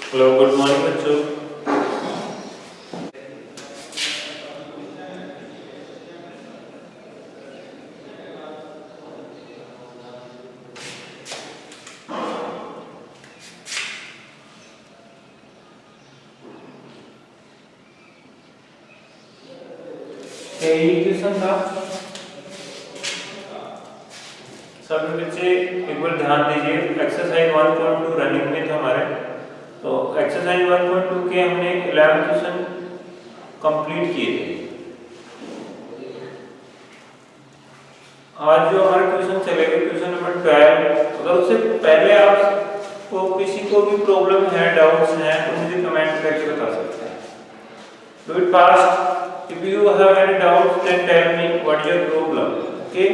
Hello, good morning बच्चों। यही question था। सभी बच्चे एक बार ध्यान दीजिए। एक्सरसाइज 1.2 रनिंग में था हमारे, तो एक्सरसाइज 1.2 के हमने 11 क्वेश्चन कंप्लीट किए थे। आज जो हमारे क्वेश्चन चलेगा क्वेश्चन नंबर 12। अगर उससे पहले आपको किसी को भी प्रॉब्लम है, डाउट्स हैं, तो मुझे कमेंट करके बता सकते हैं। Do it fast. If you have any doubts, then tell me what is your problem. Okay?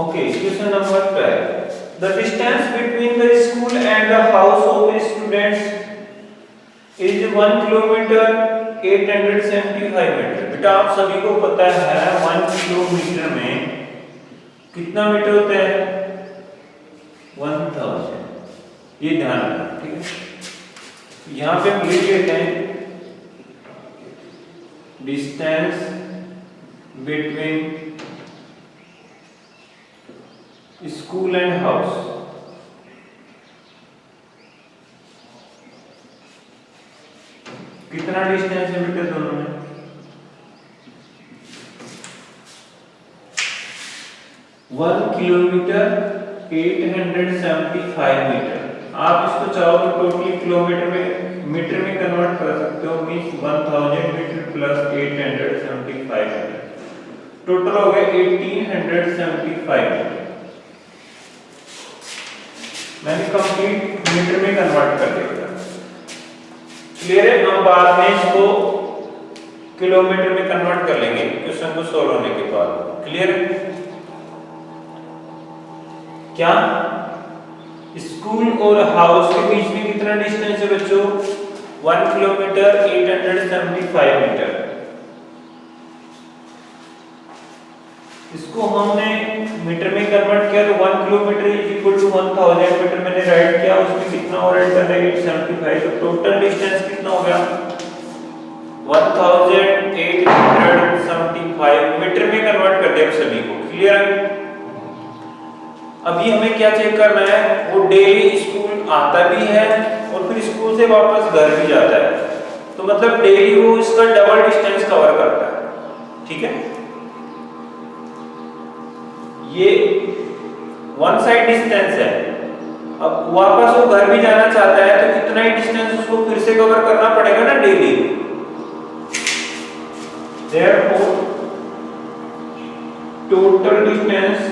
Okay, question number 12. The distance between the school and the house of the students is 1 kilometer 875 metre. बेटा आप सभी को पता है 1 kilometre में कितना metre होता है? 1000। ये ध्यान रखना, ठीक है। यहाँ पे हम लिख लेते हैं distance between school and house. कितना डिस्टेंस है बेटे दोनों में? 1 किलोमीटर 875 मीटर। आप इसको चाहो तो टोटली किलोमीटर में मीटर में कन्वर्ट कर सकते हो। Means 1000 metre plus 875 metre, total हो गया 1875 मीटर। मैंने कंप्लीट मीटर में कन्वर्ट कर दिया। क्लियर है? हम बाद में इसको किलोमीटर में कन्वर्ट कर लेंगे क्वेश्चन को सोल्व होने के बाद। क्लियर है? क्या स्कूल और हाउस के बीच में कितना डिस्टेंस है बच्चों? 1 किलोमीटर 875 मीटर। इसको हमने मीटर में कन्वर्ट किया तो 1 kilometre is equal to 1000 metre मैंने राइट किया। उसमें कितना और ऐड कर देंगे? 875। तो टोटल डिस्टेंस कितना हो गया? 1875 मीटर में कन्वर्ट कर दिया सभी को। क्लियर है? अभी हमें क्या चेक करना है? वो डेली स्कूल आता भी है और फिर स्कूल से वापस घर भी जाता है, तो मतलब डेली वो इसका डबल डिस्टेंस कवर करता है। ठीक है? ये वन साइड डिस्टेंस है। अब वापस वो घर भी जाना चाहता है तो इतना ही डिस्टेंस उसको फिर से कवर करना पड़ेगा ना daily. Therefore, total distance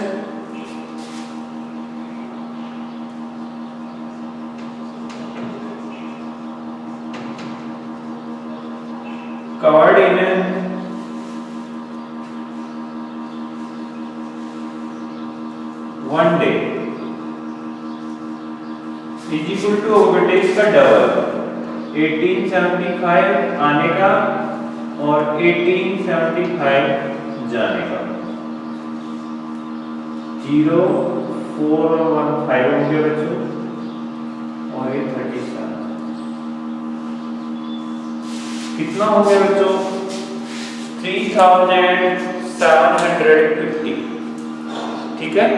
covered in one day is equal to बेटे इसका डबल 1875 आने का और 1875 जाने का। 0 4 और 1 5 हो गया बच्चों, और ये 37 कितना हो गया बच्चों? 3750। ठीक है?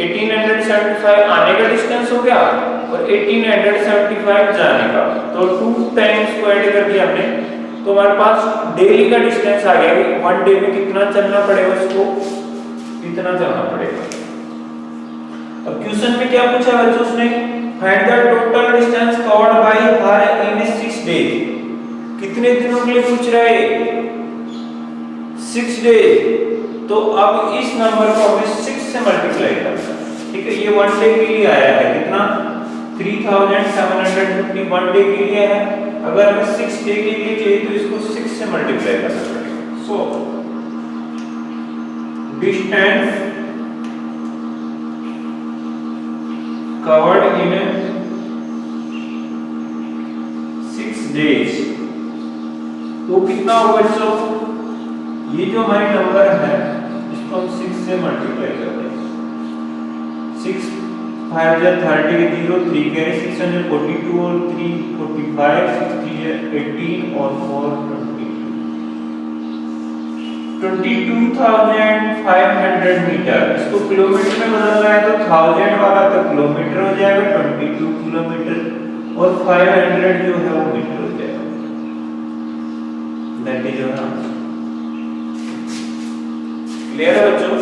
1875 आने का डिस्टेंस हो गया और 1875 जाने का, तो 2 टाइम्स को ऐड कर दिया हमने, तो हमारे पास डेली का डिस्टेंस आ गया कि 1 डे में कितना चलना पड़ेगा इसको, कितना चलना पड़ेगा। अब क्वेश्चन में क्या पूछा बच्चों उसने? Find the total distance covered by her in 6 days. कितने दिनों के लिए पूछ रहा है? 6 डेज। तो अब इस नंबर को हमें 6 से मल्टीप्लाई करना है। ठीक है? ये 1 डे के लिए आया है, कितना? 3750 1 डे के लिए है। अगर हमें 6 डे के लिए चाहिए तो इसको 6 से मल्टीप्लाई करना पड़ेगा। So distance covered in 6 days। तो कितना होगा बच्चों? ये जो हमारी नंबर है इसको हम 6 से मल्टीप्लाई करते हैं। 6 5 या 30 0 3 करें 642 और 3 45 6 3 18 और 4 22,500 मीटर। इसको किलोमीटर में बदलना है तो 1000 वाला तो किलोमीटर हो जाएगा 22 किलोमीटर और 500 जो है वो मीटर हो जाएगा। That is your answer. Clear है बच्चों?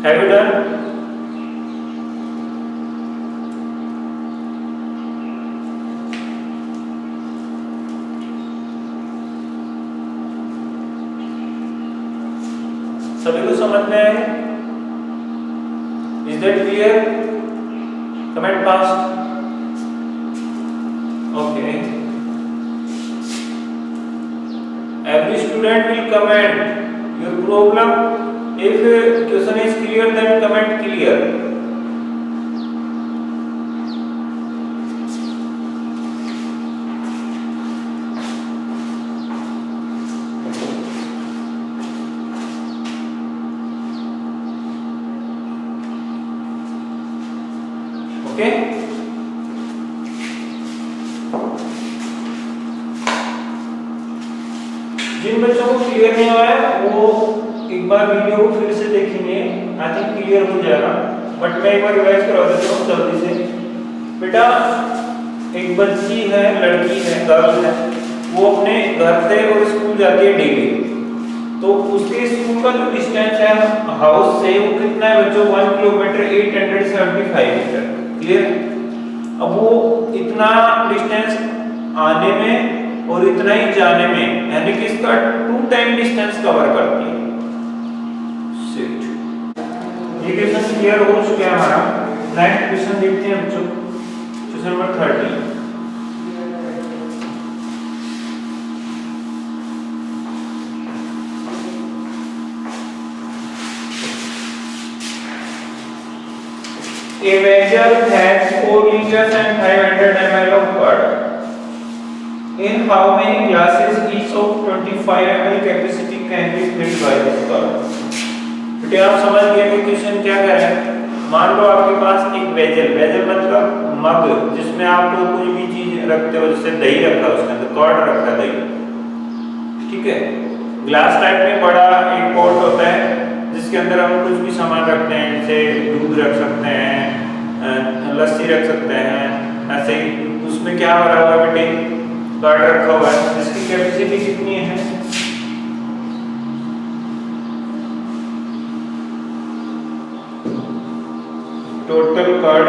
Have you done? सभी को समझ में आए? Is that clear? Comment fast. Okay. Every student will comment your problem. If question is clear, then comment clear. Okay? जिन बच्चों को क्लियर नहीं हुआ है वो एक बार वीडियो को फिर से देखेंगे, आई थिंक क्लियर हो जाएगा। बट मैं एक बार रिवाइज करवा देता हूँ जल्दी से। बेटा एक बच्ची है, लड़की है, गर्ल है, वो अपने घर से और स्कूल जाती है डेली। तो उसके स्कूल का जो डिस्टेंस है हाउस से वो कितना है बच्चों? 1 किलोमीटर 875 मीटर। क्लियर? अब वो इतना डिस्टेंस आने में और इतना ही जाने में, यानी कि इसका 2 टाइम डिस्टेंस कवर करती है। ये क्वेश्चन क्लियर हो चुका है हमारा। नेक्स्ट क्वेश्चन देखते हैं बच्चों, question number 30। A vessel has 4 liters and 500 ml of curd. In how many glasses each of 25 ml capacity can be filled by this curd? बेटे आप समझ गए कि क्वेश्चन क्या कह रहा है? मान लो आपके पास एक वेजल, वेजल मतलब मग, जिसमें आप कोई भी चीज रखते हो, जैसे दही रखा है उसके अंदर, कर्ड रखा है दही, ठीक है। ग्लास टाइप में बड़ा एक पॉट होता है जिसके अंदर हम कुछ भी सामान रखते हैं, जैसे दूध रख सकते हैं, लस्सी रख सकते हैं, ऐसे ही उसमें क्या भरा हुआ है बेटे? कर्ड रखा हुआ है, जिसकी कैपेसिटी कितनी है? टोटल कर्ड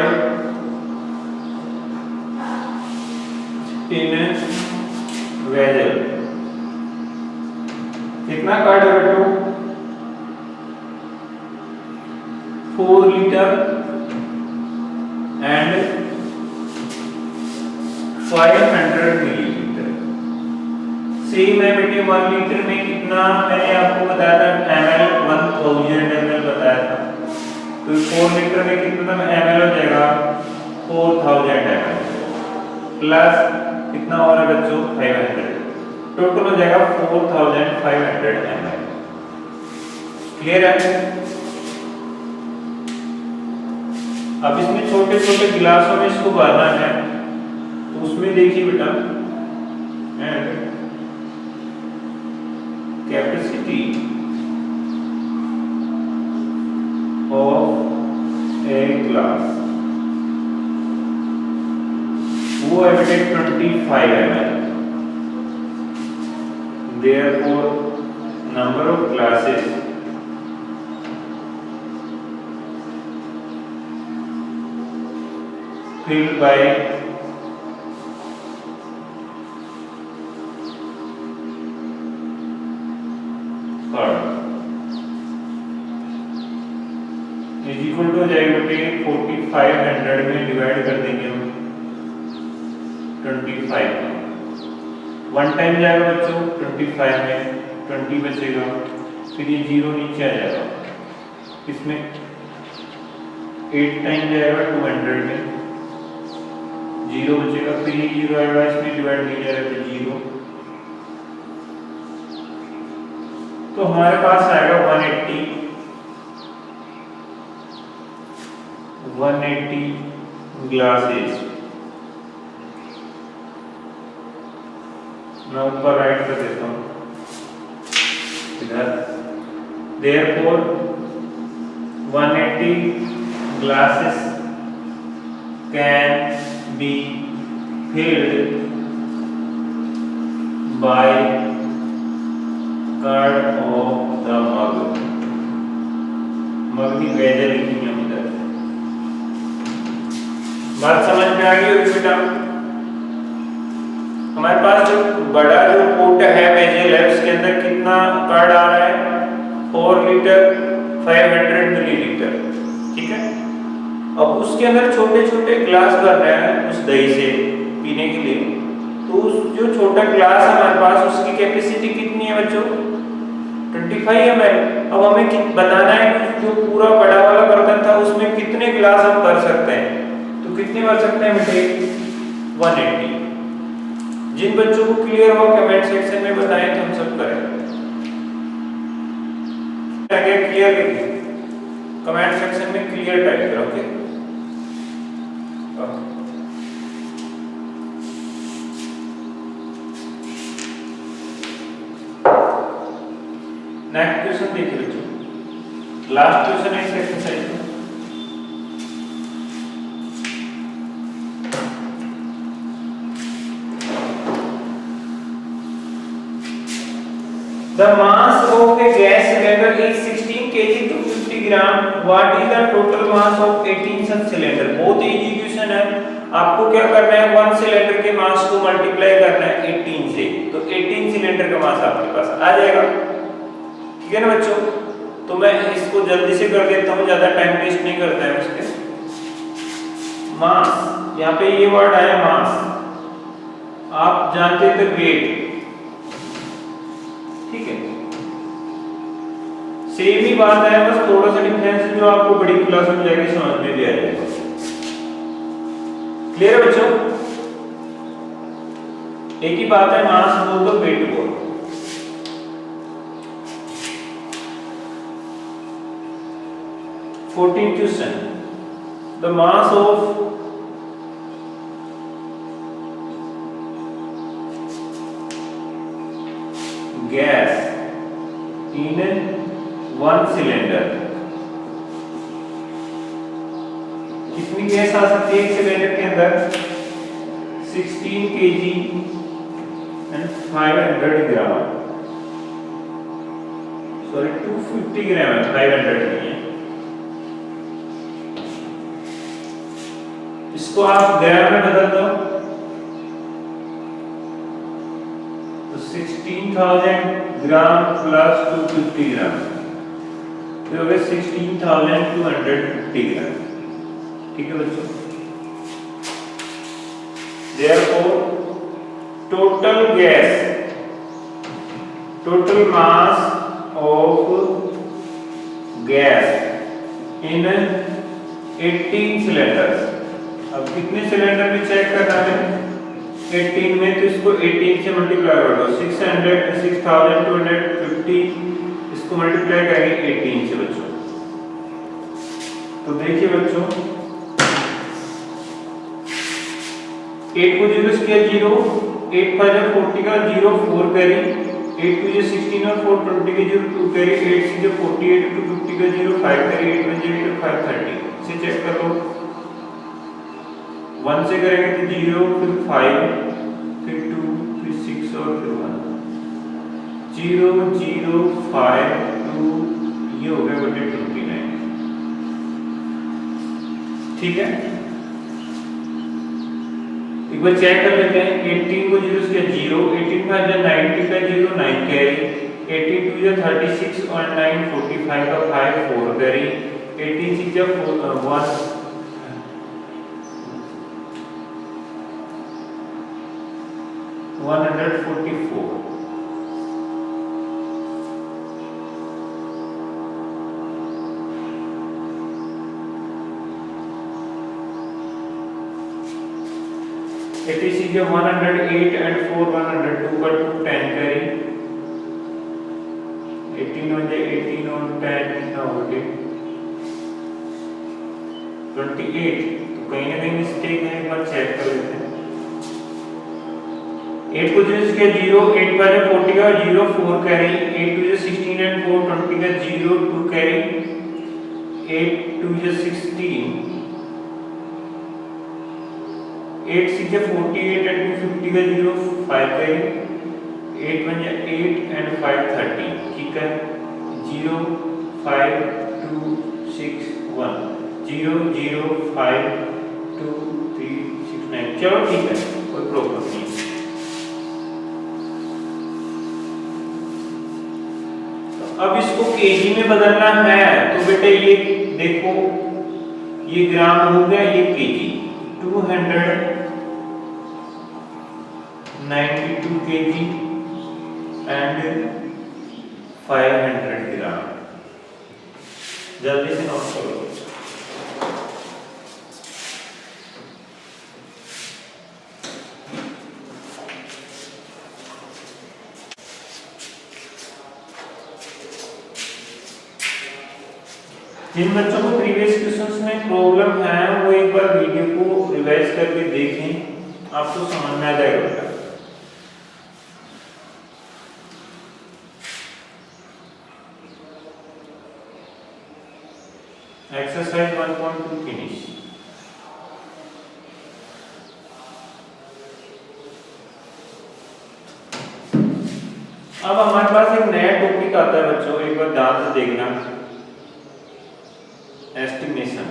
इन वेजल कितना कर्ड है बेटो? 4 लीटर एंड 500 मिलीलीटर। सेम है बेटे 1 लीटर में कितना, मैंने आपको बताया था ml, 1000 ml बताया था। तो 4 लीटर में कितना ml हो जाएगा? 4000 ml प्लस कितना हो रहा है बच्चों? 500, टोटल हो जाएगा 4500 ml। क्लियर है? अब इसमें छोटे छोटे गिलासों में इसको भरना है, तो उसमें देखिए बेटा, and capacity of a glass. वो emitted 25 ml. Therefore, number of glasses filled by is equal to हो जाएगा बेटे 4500 में डिवाइड कर देंगे हम 25 वन टाइम जाएगा बच्चों 25 में 20 बचेगा, फिर ये 0 नीचे आ जाएगा, इसमें 8 टाइम जाएगा 200 में 0 बचेगा, फिर ये 0 आएगा, इसमें डिवाइड नहीं जाएगा तो 0, तो हमारे पास आएगा 180 ग्लासेस। मैं ऊपर राइट कर देता हूँ इधर, therefore 180 glasses can be filled by curd of the mug। मग की वजह लिखेंगे हम इधर। बात समझ में आ गई होगी बेटा? हमारे पास जो बड़ा जो पोट है वेजल है उसके अंदर कितना कर्ड आ रहा है 4 लीटर 500 मिलीलीटर, ठीक है। अब उसके अंदर छोटे छोटे ग्लास भर रहे हैं उस दही से पीने के लिए, तो उस जो छोटा ग्लास है हमारे पास उसकी कैपेसिटी कितनी है बच्चों 25 ml। अब हमें बताना है कि जो पूरा बड़ा वाला बर्तन था उसमें कितने ग्लास हम भर सकते हैं, तो कितने भर सकते हैं बेटे 180। जिन बच्चों को क्लियर हो कमेंट सेक्शन में बताएं तो हम सब करें। आगे क्लियर लिखिए कमेंट सेक्शन में, क्लियर टाइप करो, ओके। नेक्स्ट क्वेश्चन देखिए बच्चों, लास्ट क्वेश्चन है इस एक्सरसाइज में। The mass of a gas cylinder is 16 kg to 50 gram. What is the total mass of 18 such cylinder? बहुत इजी क्वेश्चन है। आपको क्या करना है, वन सिलेंडर के मास को मल्टीप्लाई करना है 18 से, तो 18 सिलेंडर का मास आपके पास आ जाएगा, ठीक है ना बच्चों। तो मैं इसको जल्दी से कर देता हूँ, ज्यादा टाइम वेस्ट नहीं करता है उसके। मास, यहाँ पे ये वर्ड आया मास, आप जानते थे वेट, ठीक है। सेम ही बात है, बस थोड़ा सा डिफरेंस है जो आपको बड़ी क्लास में जाके समझ में भी आ जाएगा। क्लियर है बच्चों? एक ही बात है, मास बोल दो वेट बोल दो। Fourteen question, the mass of gas in one cylinder, कितनी गैस आ सकती है एक सिलेंडर के अंदर 16 kg and 500 ग्राम, सॉरी 250 ग्राम है, 500 नहीं है। इसको आप ग्राम में बदल दो, 16,000 ग्राम प्लस 250 ग्राम, तो हो गया 16,250 ग्राम, ठीक है बच्चों। Therefore, total mass of gas in 18 cylinders। अब कितने सिलेंडर में चेक करना है 18 में, तो इसको 18 से मल्टीप्लाई कर दो, 6,250, इसको मल्टीप्लाई करेंगे 18 से बच्चों। तो देखिए बच्चों, 8 को 0 से किया 0, 8 5 जा 40 का 0 4 कैरी, 8 2 जा 16 और 4 20 के 0 2 कैरी, 8 6 जा 48 2 50 250 का 0 5 करेंगे 8 बन जाएगा 530 से चेक कर लो 1 से करेंगे तो 0 फिर 5 फिर 2 फिर 6 और फिर 1 0 0 5 2 ये हो गया बटे 29 ठीक है। एक बार चेक कर लेते हैं 18 को 0 से 0 18 का 90 का 0 9 कैरी 82 या 36 और 9 45 का 5 4 कैरी 86 या 1 144 86 या 108 and 4 102 का 2 10 कैरी 18 on the 18 on 10 कितना हो गया 28 तो कहीं ना कहीं मिस्टेक है एक बार चेक कर लेते हैं 8 को 0 से 0 8 पर 40 का 0 4 कैरी 8 to 16 and 4 20 का 0 2 कैरी 8 to 16 8 6 48 and 250 का 0 5 कैरी 8 1 8 and 5 30 ठीक है 0 5 2 6 1 0 0 5 2 3 6 9 चलो ठीक है कोई प्रॉब्लम नहीं। तो अब इसको केजी में बदलना है तो बेटे ये देखो ये ग्राम हो गया ये केजी 292 kg and 500 ग्राम जल्दी से नोट करो। जिन बच्चों को प्रीवियस क्वेश्चंस में प्रॉब्लम है वो एक बार वीडियो को रिवाइज करके देखें आपको समझ में आ जाएगा। Exercise 1.2 finish. अब हमारे पास एक नया टॉपिक आता है बच्चों एक बार ध्यान से देखना एस्टिमेशन।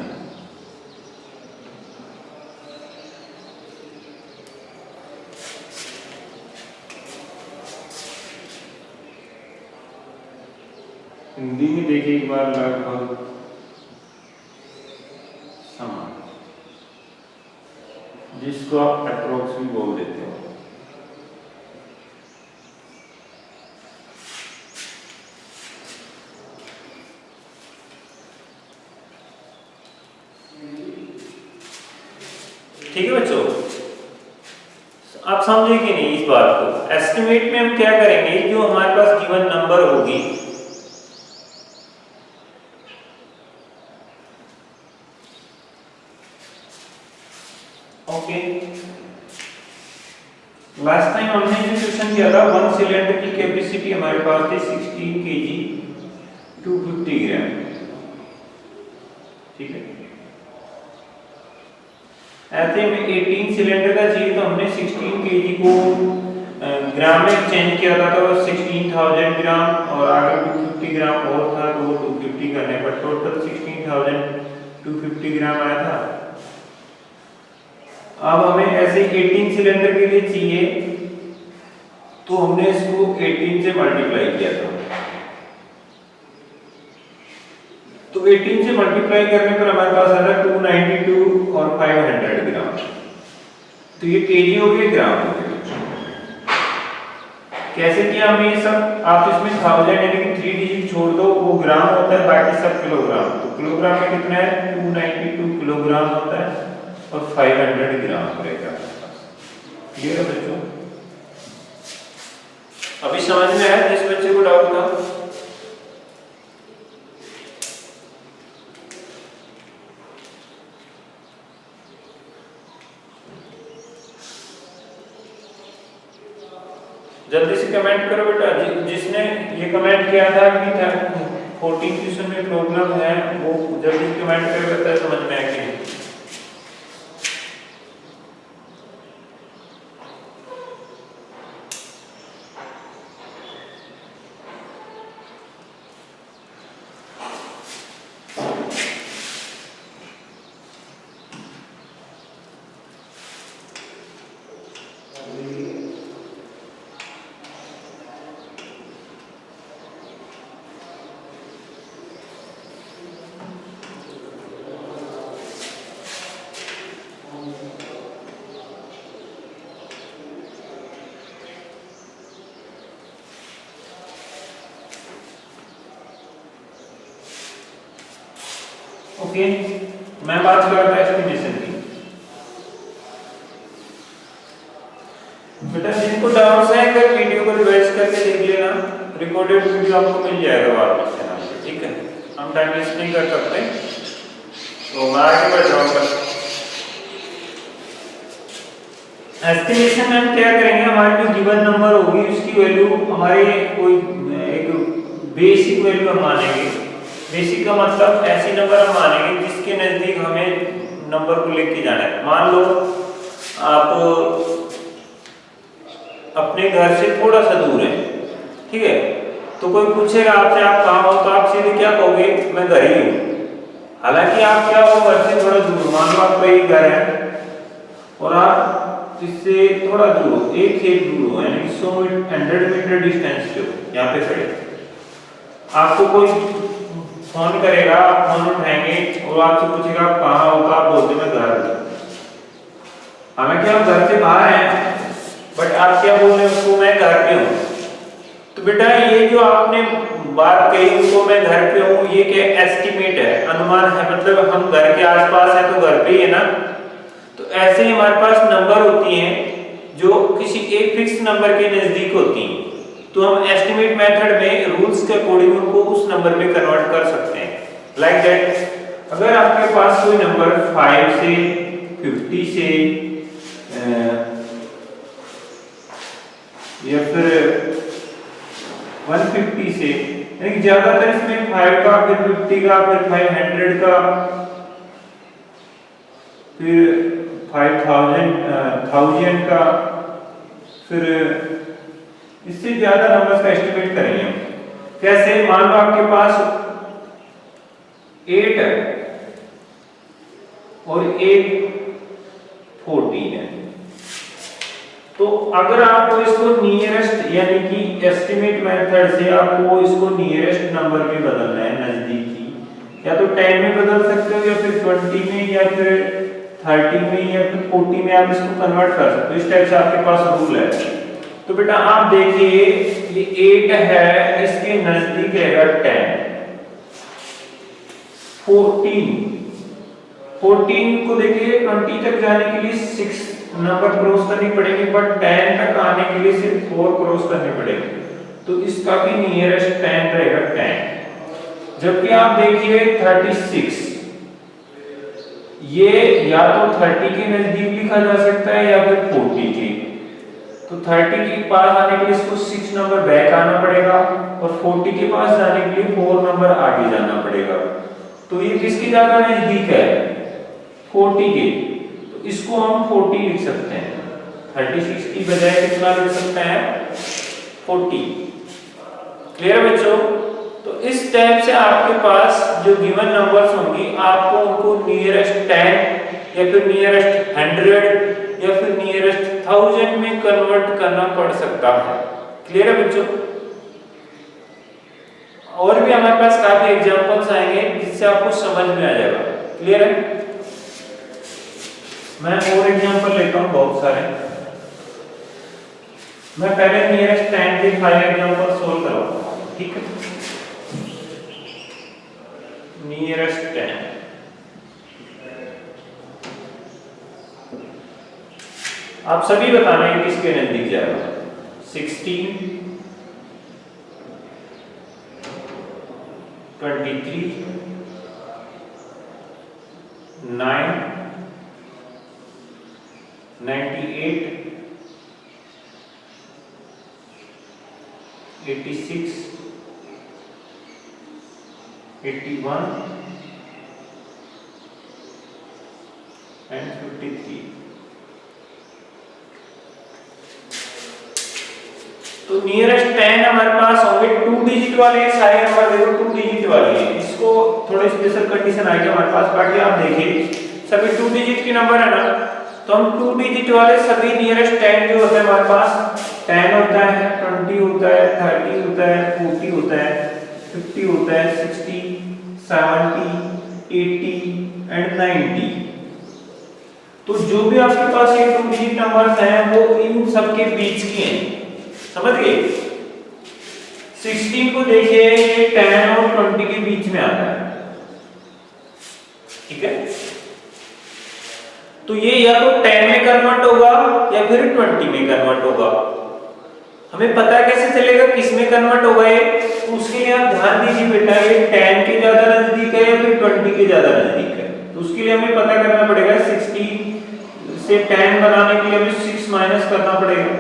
हिंदी में देखिए एक बार लगभग समान जिसको आप अप्रोक्स भी बोल देते हो। ठीक है बच्चों आप समझे कि नहीं इस बात को। एस्टिमेट में हम क्या करेंगे जो हमारे पास गिवन नंबर होगी ओके। लास्ट टाइम हमने जो क्वेश्चन किया था वन सिलेंडर की कैपेसिटी हमारे पास थी 16 kg 250 ग्राम ठीक है। ऐसे में 18 सिलेंडर का चाहिए तो हमने 16 kg को ग्राम में चेंज किया था तो 16,000 ग्राम और आगे 250 ग्राम और था तो 250 करने पर टोटल 16,250 ग्राम आया था। अब हमें ऐसे 18 सिलेंडर के लिए चाहिए तो हमने इसको 18 से मल्टीप्लाई किया था तो 18 से मल्टीप्लाई करने पर हमारे पास आ रहा 292 और 500 ग्राम। तो ये केजी हो गए ग्राम हो गए। कैसे किया हमने ये सब आप इसमें 1000 यानी कि 3 डिजिट छोड़ दो वो ग्राम होता है बाकी सब किलोग्राम। तो किलोग्राम में कितना है 292 किलोग्राम होता है और 500 ग्राम रहेगा। क्लियर है बच्चों अभी समझ में आया जिस बच्चे को डाउट था। जल्दी से कमेंट करो बेटा जिसने ये कमेंट किया था कि 14 क्वेश्चन में प्रॉब्लम है वो जल्दी कमेंट कर देता है समझ में आके। ओके, मैं बात कर रहा था एस्टिमेशन की। बेटा जिनको डाउट्स है अगर वीडियो को रिवाइज करके देख लेना, रिकॉर्डेड वीडियो आपको मिल जाएगा बाद में चैनल पे, ठीक है। हम टाइम वेस्ट नहीं कर सकते, तो मैं आगे बढ़ रहा हूँ। एस्टिमेशन में हम क्या करेंगे, हमारी जो गिवन नंबर होगी उसकी वैल्यू हमारे कोई एक बेसिक वैल्यू हम मानेंगे। बेसिक का मतलब ऐसी नंबर हम मानेंगे जिसके नजदीक हमें नंबर को लेके जाना है। मान लो आप अपने घर से थोड़ा सा दूर है, ठीक है, तो कोई पूछेगा आपसे आप कहाँ हो, तो आप सीधे क्या कहोगे, मैं घर ही हूँ। हालांकि आप क्या हो, घर से थोड़ा दूर, मान लो आपका एक घर है और आप इससे थोड़ा दूर हो, एक खेत दूर हो, यानी 100 मीटर डिस्टेंस पे हो, यहाँ पे खड़े। आपको कोई फोन करेगा, आप फोन उठाएंगे और आपसे पूछेगा आप कहाँ हो, तो आप बोलते मैं घर हूं। हालांकि आप घर से बाहर हैं, बट आप क्या बोल रहे हैं उसको, मैं घर पे हूँ। तो बेटा ये जो आपने बात कही उसको मैं घर पे हूँ, ये क्या एस्टिमेट है, अनुमान है, मतलब हम घर के आसपास है तो घर पे ही है ना। तो ऐसे ही हमारे पास नंबर होती हैं जो किसी एक फिक्स नंबर के नजदीक होती हैं, तो हम एस्टिमेट मेथड में रूल्स के अकॉर्डिंग उनको उस नंबर में कन्वर्ट कर सकते हैं। लाइक दैट, अगर आपके पास कोई नंबर 5 से 50 से या फिर 150 से, यानी ज्यादातर इसमें 5 का, फिर 50 का, फिर 500 का, फिर 1000 का, फिर इससे ज्यादा नंबर्स का एस्टिमेट करेंगे। कैसे, मान लो आपके पास 8 है और एक 14 है, तो अगर आपको इसको नियरेस्ट यानी कि एस्टिमेट मेथड से आपको इसको नियरेस्ट नंबर में बदलना है, नजदीकी, या तो 10 में बदल सकते हो, या फिर 20 में, या फिर 30 में, या फिर 40 में आप इसको कन्वर्ट कर सकते हो। इस टाइप से आपके पास रूल है। तो बेटा आप देखिए ये 8 है, इसके नजदीक रहेगा 10, 14 को देखिए 20 तक जाने के लिए 6 नंबर क्रॉस करनी पड़ेगी, बट 10 तक आने के लिए सिर्फ 4 क्रॉस करनी पड़ेगी, तो इसका भी नियरेस्ट 10 रहेगा 10। जबकि आप देखिए 36, ये या तो 30 के नजदीक लिखा जा सकता है या फिर 40 के, तो 30 के पास आने के लिए इसको 6 नंबर बैक आना पड़ेगा और 40 के पास जाने के लिए 4 नंबर आगे जाना पड़ेगा। तो ये किसकी ज्यादा नजदीक है, 40 के, तो इसको हम 40 लिख सकते हैं। 36 की बजाय कितना लिख सकते हैं, 40। क्लियर बच्चों? तो इस टाइप से आपके पास जो गिवन नंबर्स होंगी आपको उनको नियरेस्ट 10 या फिर नियरेस्ट 100 या फिर नियरेस्ट 1000 में कन्वर्ट करना पड़ सकता है। क्लियर है बच्चों? और भी हमारे पास काफी एग्जांपल्स आएंगे जिससे आपको समझ में आ जाएगा। क्लियर है? मैं और एग्जांपल लेता हूं बहुत सारे। मैं पहले नियरेस्ट 10 के 5 एग्जांपल सोल्व करवाऊंगा, ठीक है? नियरेस्ट 10, आप सभी बताना है किसके नजदीक जाएगा। 16, 23, 9, 98, 86, 81 and 53। तो नियरेस्ट 10 हमारे पास होंगे 2 डिजिट वाले, सारे नंबर देखो 2 डिजिट वाले हैं। इसको थोड़े स्पेशल कंडीशन आएगी हमारे पास, बाकी आप देखिए सभी 2 डिजिट के नंबर है ना, तो हम 2 डिजिट वाले सभी नियरेस्ट 10 जो होते हैं हमारे पास 10 होता है, 20 होता है, 30 होता है, 40 होता है, 50 होता है, 60, 70, 80 एंड 90। तो जो भी आपके पास ये 2 डिजिट नंबर्स हैं वो इन सब के बीच के हैं, समझ गए। 16 को देखिए ये 10 और 20 के बीच में आता है, ठीक है। तो ये या तो 10 में कन्वर्ट होगा या फिर 20 में कन्वर्ट होगा। हमें पता कैसे चलेगा किस में कन्वर्ट होगा ये, तो उसके लिए आप ध्यान दीजिए बेटा, ये 10 के ज्यादा नजदीक है या फिर 20 के ज्यादा नजदीक है। तो उसके लिए हमें पता करना पड़ेगा 60 से 10 बनाने के लिए हमें 6 माइनस करना पड़ेगा,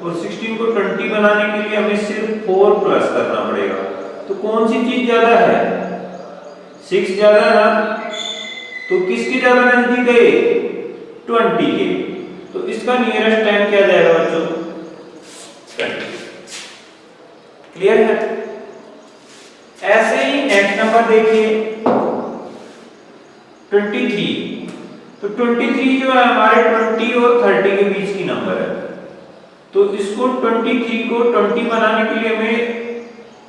और 16 को 20 बनाने के लिए हमें सिर्फ 4 प्लस करना पड़ेगा। तो कौन सी चीज ज्यादा है, 6 ज्यादा है ना, तो किसके ज्यादा नजदीक है, 20 के। तो इसका नियरेस्ट 10 क्या जाएगा बच्चों, 20। क्लियर है। ऐसे ही नेक्स्ट नंबर देखिए 23। तो 23 जो है हमारे 20 और 30 के बीच की नंबर है, तो इसको 23 को 20 बनाने के लिए हमें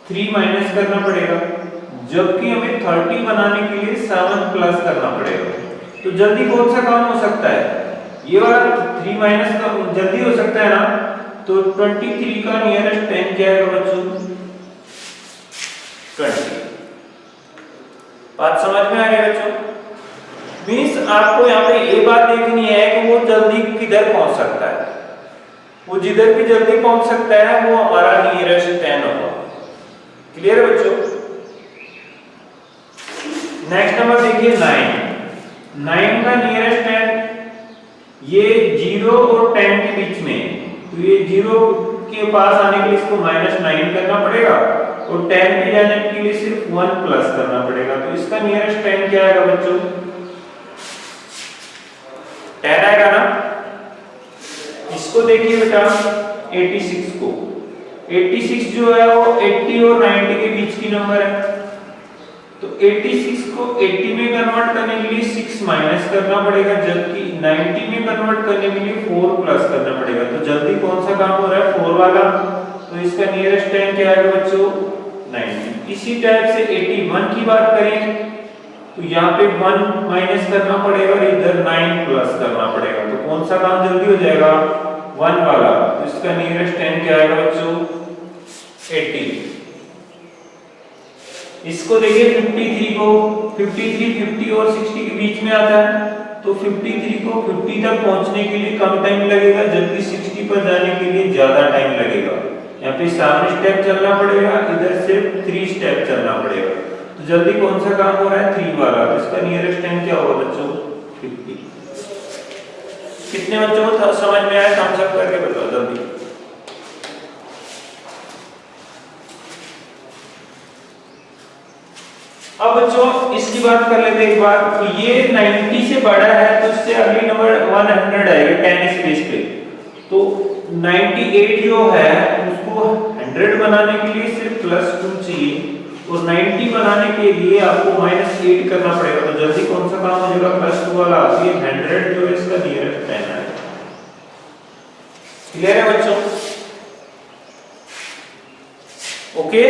3 माइनस करना पड़ेगा, जबकि हमें 30 बनाने के लिए 7 प्लस करना पड़ेगा। तो जल्दी कौन सा काम हो सकता है, ये वाला 3 माइनस का जल्दी हो सकता है ना। तो 23 का नियरेस्ट 10 क्या है बच्चों, 20। बात समझ में आ रही है बच्चों। मींस आपको यहाँ पे ये बात देखनी है कि वो जल्दी किधर पहुंच सकता है, वो जिधर भी जल्दी पहुंच सकता है वो हमारा नियरेस्ट 10 होगा। क्लियर है बच्चों। नेक्स्ट नंबर देखिए 9 का नियरेस्ट 10, ये 0 और 10 के बीच में, तो ये 0 के पास आने के लिए इसको -9 करना पड़ेगा, और 10 पे जाने के लिए सिर्फ 1 प्लस करना पड़ेगा। तो इसका नियरेस्ट 10 क्या आएगा बच्चों, 10 आएगा ना। इसको देखिए बेटा 86 को, 86 जो है वो 80 और 90 के बीच की नंबर है। तो 86 को 80 में कन्वर्ट करने के लिए 6 माइनस करना पड़ेगा, जबकि 90 में कन्वर्ट करने के लिए 4 प्लस करना पड़ेगा। तो जल्दी कौन सा काम हो रहा है, 4 वाला। तो इसका नियरेस्ट 10 क्या आएगा बच्चों, 90। इसी टाइप से 81 की बात करें तो यहाँ पे 1 माइनस करना पड़ेगा और इधर 9 प्लस करना पड़ेगा। तो कौन सा काम जल्दी हो जाएगा, 1 वाला। तो इसका नियरेस्ट 10 क्या आएगा बच्चों, 80। इसको देखिए 53 को, 53 50 और 60 के बीच में आता है। तो 53 को 50 तक पहुंचने के लिए कम टाइम लगेगा, जबकि 60 पर जाने के लिए ज्यादा टाइम लगेगा। यहाँ पे 7 स्टेप चलना पड़ेगा, इधर सिर्फ 3 स्टेप चलना पड़ेगा। तो जल्दी कौन सा काम हो रहा है, 3 वाला। तो इसका नियरेस्ट टाइम क्या होगा बच्चों, 50। कितने बच्चों को समझ में आया, थम्स अप करके बताओ जल्दी। अब बच्चों इसकी बात कर लेते हैं एक बार। तो ये 90 से बड़ा है तो इससे अगली नंबर 100 आएगा 10 स्पेस पे। तो 98 जो है उसको 100 बनाने के लिए सिर्फ +2 चाहिए, और 90 बनाने के लिए आपको -8 करना पड़ेगा। तो जल्दी कौन सा काम हो जाएगा, +2 वाला। तो ये 100 जो है इसका नियरेस्ट 10 है। क्लियर है बच्चों, ओके।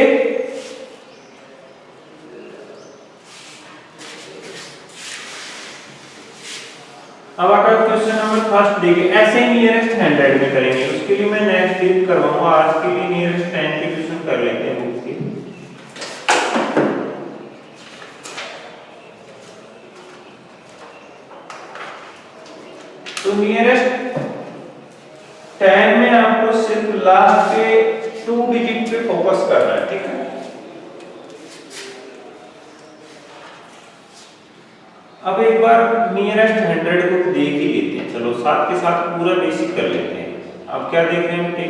अब आता है क्वेश्चन नंबर फर्स्ट। देखिए ऐसे ही नियरेस्ट 100 में करेंगे, उसके लिए मैं नेक्स्ट दिन करवाऊंगा। आज के लिए नियरेस्ट 10 के क्वेश्चन कर लेते हैं बुक के। तो नियरेस्ट 10 में आपको सिर्फ लास्ट के 2 डिजिट पे फोकस करना है, ठीक है। अब एक बार नियरेस्ट 100 को देख ही लेते हैं, चलो साथ के साथ पूरा बेसिक कर लेते हैं। अब क्या देख रहे हैं बेटे,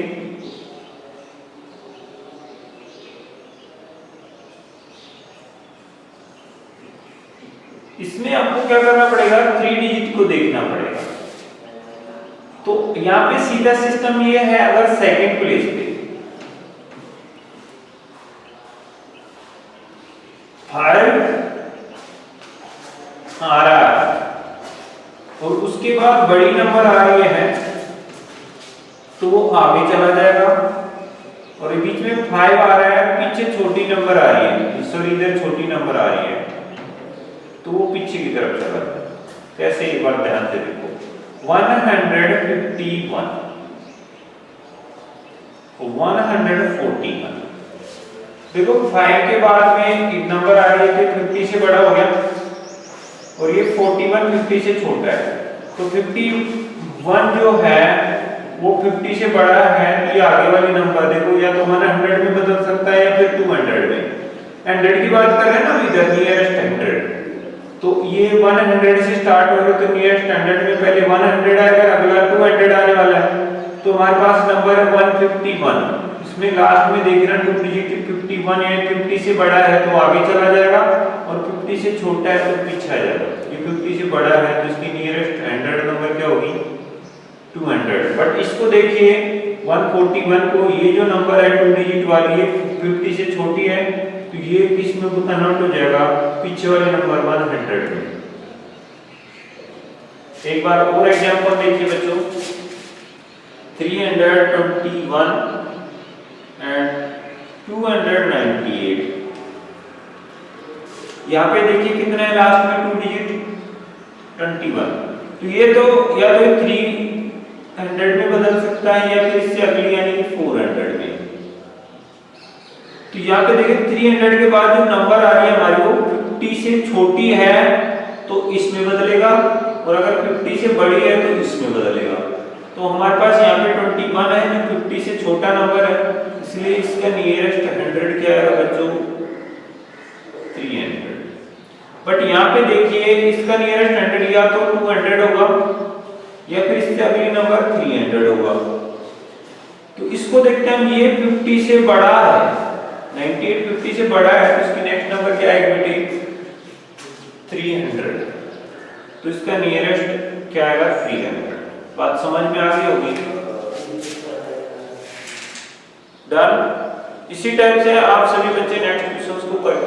इसमें आपको क्या करना पड़ेगा, 3 डिजिट को देखना पड़ेगा। तो यहाँ पे सीधा सिस्टम ये है, अगर सेकंड प्लेस पे 5 आ रहा है और उसके बाद बड़ी नंबर आ रही है तो वो आगे चला जाएगा, और बीच में 5 आ रहा है, पीछे छोटी नंबर आ रही है, सॉरी इधर छोटी नंबर आ रही है तो वो पीछे की तरफ चला जाएगा। कैसे, एक बार ध्यान से देखो, 151 141, देखो 5 के बाद में एक नंबर आ रही है, 50 से बड़ा हो गया, और ये 41 50 से छोटा है, तो 51 जो है वो 50 से बड़ा है, ये आगे वाली नंबर देखो या तो 100 में बदल सकता है या फिर 200 में। 100 की बात कर रहे हैं ना, इधर नियरेस्ट 100, तो ये 100 से स्टार्ट हो रहा है, तो नियरेस्ट 100 में पहले 100 आएगा, अगला 200 आने वाला है, तो हमारे पास नंबर है 151। इसमें लास्ट में देख रहे हैं 2 डिजिट 51, यानी 50 से बड़ा है तो आगे चला जाएगा, और 50 से छोटा है तो पीछे आ जाएगा। ये 50 से बड़ा है तो इसकी नियरेस्ट 100 नंबर क्या होगी, 200। बट इसको देखिए 141 को, ये जो नंबर है 2 डिजिट वाली है 50 से छोटी है, तो ये किस में कन्वर्ट हो जाएगा, पीछे वाले नंबर 100 में। एक बार और एग्जांपल देखिए बच्चों, 321 एंड 298। यहाँ पे देखिए कितना है लास्ट में 2 डिजिट 21, तो ये तो या तो 300 में बदल सकता है या फिर इससे अगली यानी कि 400 में। तो यहाँ पे देखिए 300 के बाद जो नंबर आ रही है हमारी वो 50 से छोटी है तो इसमें बदलेगा, और अगर 50 से बड़ी है तो इसमें बदलेगा। तो हमारे पास यहाँ पे 21 है जो 50 से छोटा नंबर है, इसलिए इसका नियरेस्ट 100 क्या है बच्चों, 300। बट यहाँ पे देखिए इसका नियरेस्ट 100 या तो 200 होगा या फिर इससे अगली नंबर 300 होगा। तो इसको देखते हैं हम, ये 50 से बड़ा है, 98 50 से बड़ा है, तो इसकी नेक्स्ट नंबर क्या आएगी बेटी, 300। तो इसका नियरेस्ट क्या आएगा, 300। बात समझ में आ गई होगी, डन। इसी टाइप से आप सभी बच्चे नेक्स्ट क्वेश्चंस को करके